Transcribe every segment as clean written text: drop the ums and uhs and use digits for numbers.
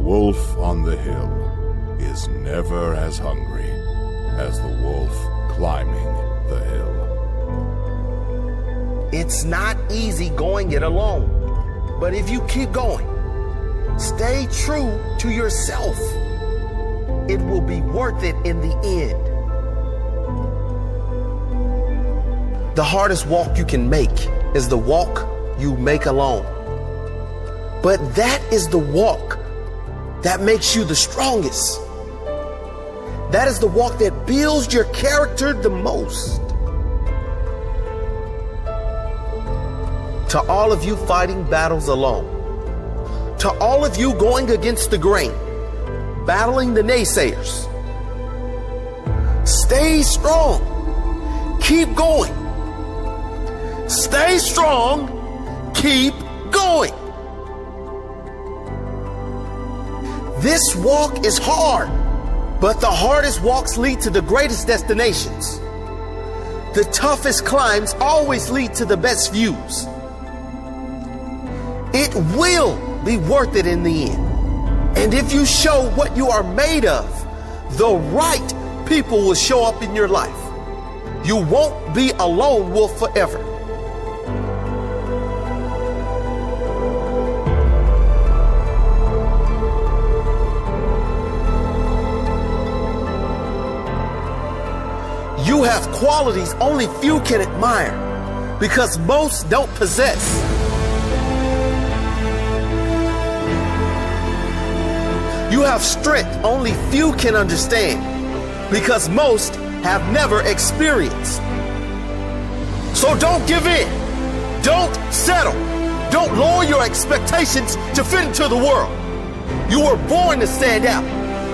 wolf on the hill is never as hungry as the wolf climbing the hill. It's not easy going it alone, but if you keep going, stay true to yourself, it will be worth it in the end. The hardest walk you can make is the walk you make alone. But that is the walk that makes you the strongest. That is the walk that builds your character the most. To all of you fighting battles alone, to all of you going against the grain, battling the naysayers, stay strong. Keep going. Stay strong. Keep going. This walk is hard, but the hardest walks lead to the greatest destinations. The toughest climbs always lead to the best views. It will be worth it in the end. And if you show what you are made of, the right people will show up in your life. You won't be a lone wolf forever. You have qualities only few can admire because most don't possess. You have strength only few can understand because most have never experienced. So don't give in. Don't settle. Don't lower your expectations to fit into the world. You were born to stand out.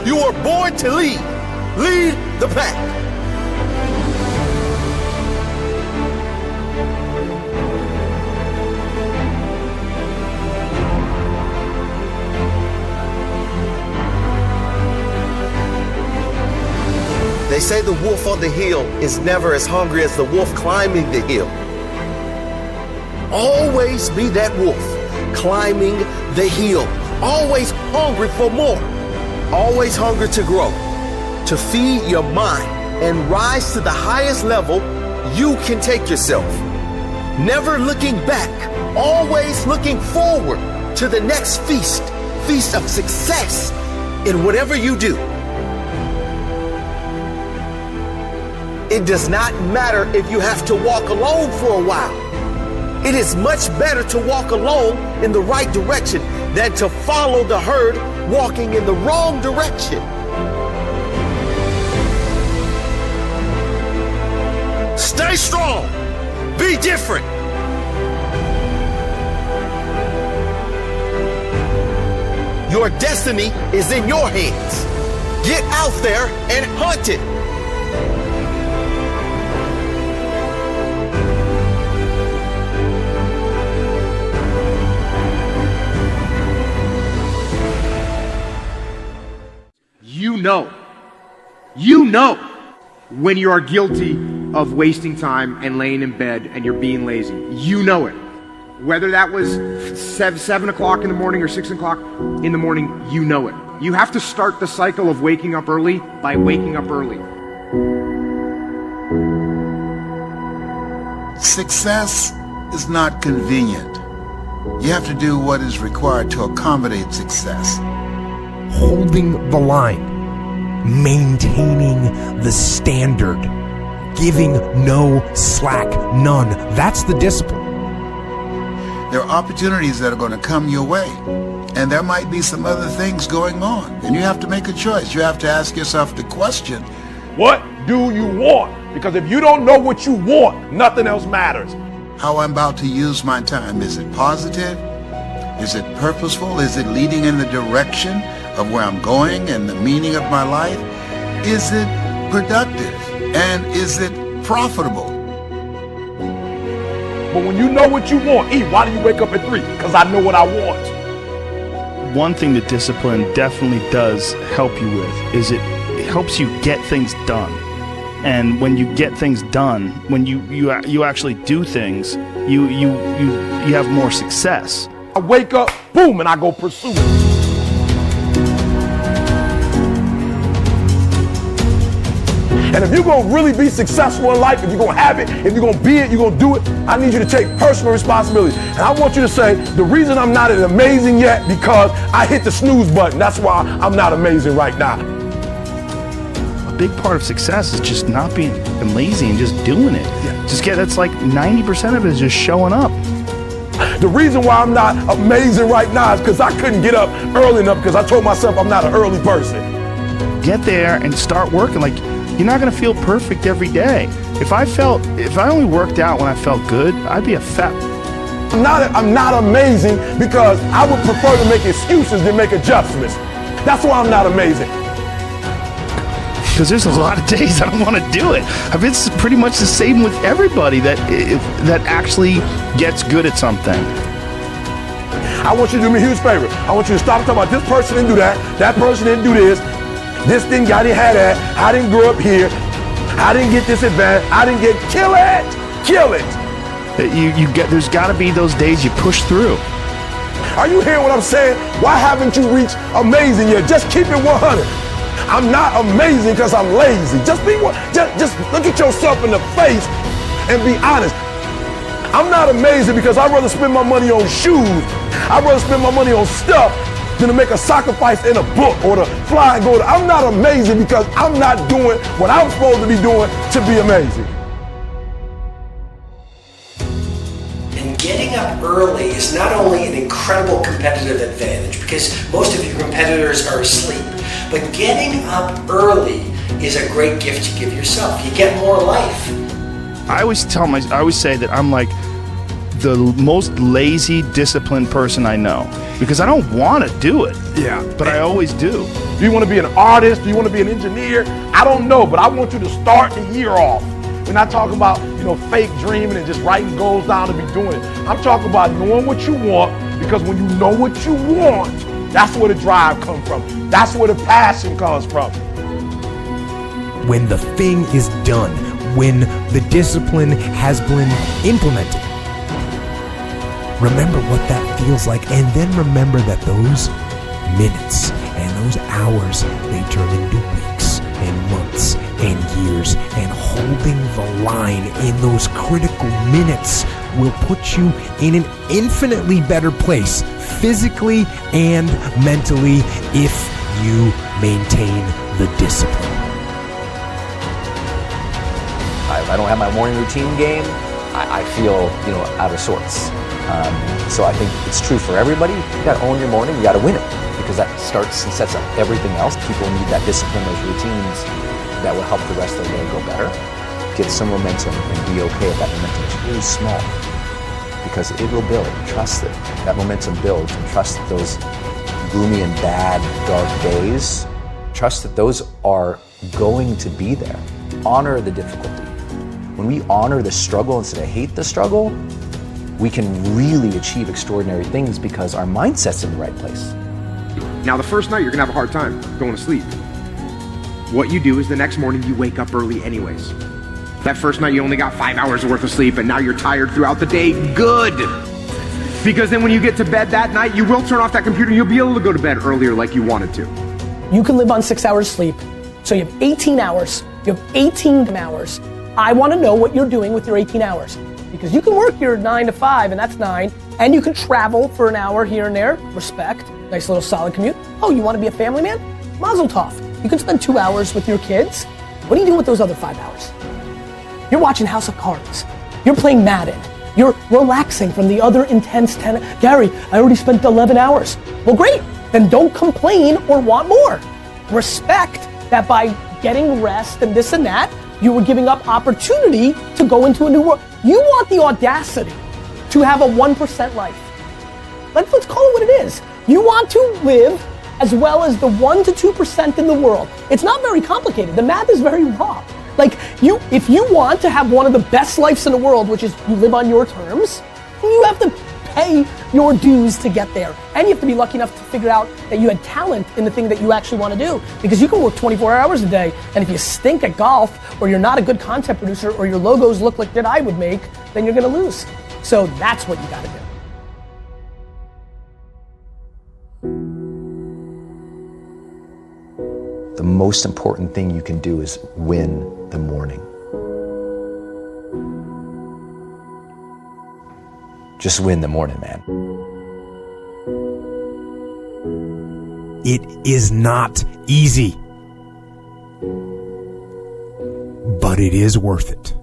You were born to lead. Lead the pack. They say the wolf on the hill is never as hungry as the wolf climbing the hill. Always be that wolf climbing the hill. Always hungry for more. Always hungry to grow, to feed your mind and rise to the highest level you can take yourself. Never looking back, always looking forward to the next feast of success in whatever you do. It does not matter if you have to walk alone for a while. It is much better to walk alone in the right direction than to follow the herd walking in the wrong direction. Stay strong. Be different. Your destiny is in your hands. Get out there and hunt it. You know when you are guilty of wasting time and laying in bed and you're being lazy. You know it. Whether that was 7 o'clock in the morning or 6 o'clock in the morning, you know it. You have to start the cycle of waking up early by waking up early. Success is not convenient. You have to do what is required to accommodate success. Holding the line, maintaining the standard, giving no slack, none. That's the discipline. There are opportunities that are going to come your way, and there might be some other things going on, and you have to make a choice. You have to ask yourself the question, what do you want? Because if you don't know what you want, nothing else matters. How I'm about to use my time. Is it positive? Is it purposeful? Is it leading in the direction of where I'm going and the meaning of my life? Is it productive? And is it profitable? But when you know what you want, why do you wake up at 3? Because I know what I want. One thing that discipline definitely does help you with is it helps you get things done. And when you get things done, when you actually do things, you have more success. I wake up, boom, and I go pursue it. And if you're going to really be successful in life, if you're going to have it, if you're going to be it, you're going to do it, I need you to take personal responsibility. And I want you to say, the reason I'm not amazing yet, because I hit the snooze button. That's why I'm not amazing right now. A big part of success is just not being lazy and just doing it. That's like 90% of it is just showing up. The reason why I'm not amazing right now is because I couldn't get up early enough, because I told myself I'm not an early person. Get there and start working. Like, you're not going to feel perfect every day. If I only worked out when I felt good, I'd be a fat. I'm not amazing because I would prefer to make excuses than make adjustments. That's why I'm not amazing. Because there's a lot of days I don't want to do it. It's pretty much the same with everybody that actually gets good at something. I want you to do me a huge favor. I want you to stop talking about this person didn't do that person didn't do this didn't have that, I didn't grow up here, I didn't get this advantage, I didn't get, kill it. There's got to be those days you push through. Are you hearing what I'm saying? Why haven't you reached amazing yet? Just keep it 100. I'm not amazing because I'm lazy. Just look at yourself in the face and be honest. I'm not amazing because I'd rather spend my money on shoes. I'd rather spend my money on stuff than to make a sacrifice in a book or to fly and go to. I'm not amazing because I'm not doing what I'm supposed to be doing to be amazing. And getting up early is not only an incredible competitive advantage because most of your competitors are asleep, but getting up early is a great gift to give yourself. You get more life. I always say that I'm like the most lazy, disciplined person I know because I don't want to do it. Yeah, but I always do. Do you want to be an artist? Do you want to be an engineer? I don't know, but I want you to start the year off. We're not talking about, fake dreaming and just writing goals down to be doing it. I'm talking about knowing what you want, because when you know what you want, that's where the drive comes from. That's where the passion comes from. When the thing is done, when the discipline has been implemented, remember what that feels like, and then remember that those minutes and those hours, they turn into weeks and months and years, and holding the line in those critical minutes will put you in an infinitely better place, physically and mentally, if you maintain the discipline. If I don't have my morning routine game, I feel, out of sorts. So I think it's true for everybody. You got to own your morning. You got to win it, because that starts and sets up everything else. People need that discipline, those routines that will help the rest of the day go better. Get some momentum and be okay if that momentum is really small, because it will build. Trust it. That momentum builds, and trust that those gloomy and bad, dark days, trust that those are going to be there. Honor the difficulty. When we honor the struggle instead of hate the struggle, we can really achieve extraordinary things because our mindset's in the right place. Now, the first night, you're gonna have a hard time going to sleep. What you do is the next morning, you wake up early anyways. That first night, you only got 5 hours worth of sleep, and now you're tired throughout the day. Good! Because then when you get to bed that night, you will turn off that computer, and you'll be able to go to bed earlier like you wanted to. You can live on 6 hours sleep, so you have 18 hours. You have 18 hours. I wanna know what you're doing with your 18 hours. Because you can work your 9 to 5, and that's 9, and you can travel for an hour here and there, respect, nice little solid commute. Oh, you wanna be a family man? Mazel tov. You can spend 2 hours with your kids. What are you doing with those other 5 hours? You're watching House of Cards. You're playing Madden. You're relaxing from the other intense 10. Gary, I already spent 11 hours. Well, great. Then don't complain or want more. Respect that by getting rest and this and that, you were giving up opportunity to go into a new world. You want the audacity to have a 1% life. Let's call it what it is. You want to live as well as the 1 to 2% in the world. It's not very complicated. The math is very raw. If you want to have one of the best lives in the world, which is you live on your terms, you have to pay your dues to get there. And you have to be lucky enough to figure out that you had talent in the thing that you actually want to do. Because you can work 24 hours a day, and if you stink at golf, or you're not a good content producer, or your logos look like that I would make, then you're gonna lose. So that's what you gotta do. the most important thing you can do is win the morning. Just win the morning, man. It is not easy, but it is worth it.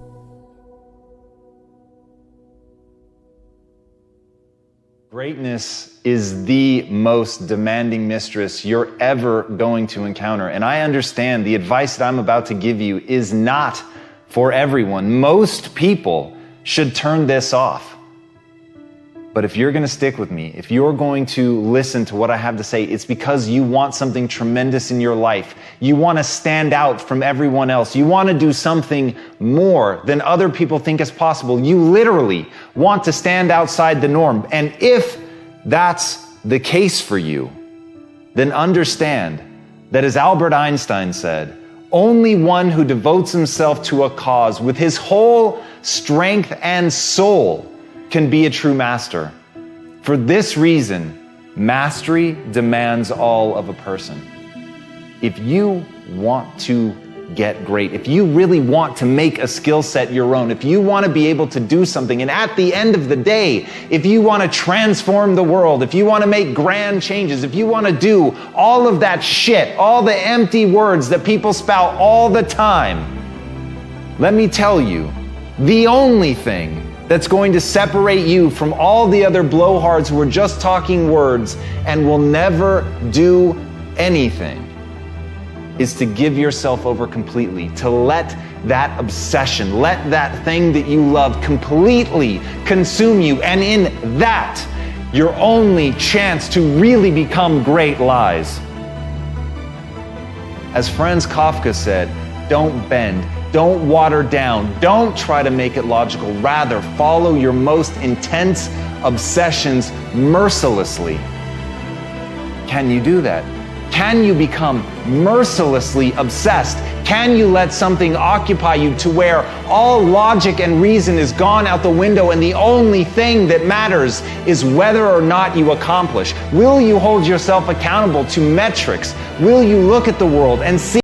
Greatness is the most demanding mistress you're ever going to encounter. And I understand the advice that I'm about to give you is not for everyone. Most people should turn this off. But if you're going to stick with me, if you're going to listen to what I have to say, it's because you want something tremendous in your life. You want to stand out from everyone else. You want to do something more than other people think is possible. You literally want to stand outside the norm. And if that's the case for you, then understand that, as Albert Einstein said, only one who devotes himself to a cause with his whole strength and soul can be a true master. For this reason, mastery demands all of a person. If you want to get great, if you really want to make a skill set your own, if you want to be able to do something, and at the end of the day, if you want to transform the world, if you want to make grand changes, if you want to do all of that shit, all the empty words that people spout all the time, let me tell you, the only thing that's going to separate you from all the other blowhards who are just talking words and will never do anything is to give yourself over completely, to let that obsession, let that thing that you love completely consume you. And in that, your only chance to really become great lies. As Franz Kafka said, don't bend. Don't water down. Don't try to make it logical. Rather, follow your most intense obsessions mercilessly. Can you do that? Can you become mercilessly obsessed? Can you let something occupy you to where all logic and reason is gone out the window and the only thing that matters is whether or not you accomplish? Will you hold yourself accountable to metrics? Will you look at the world and see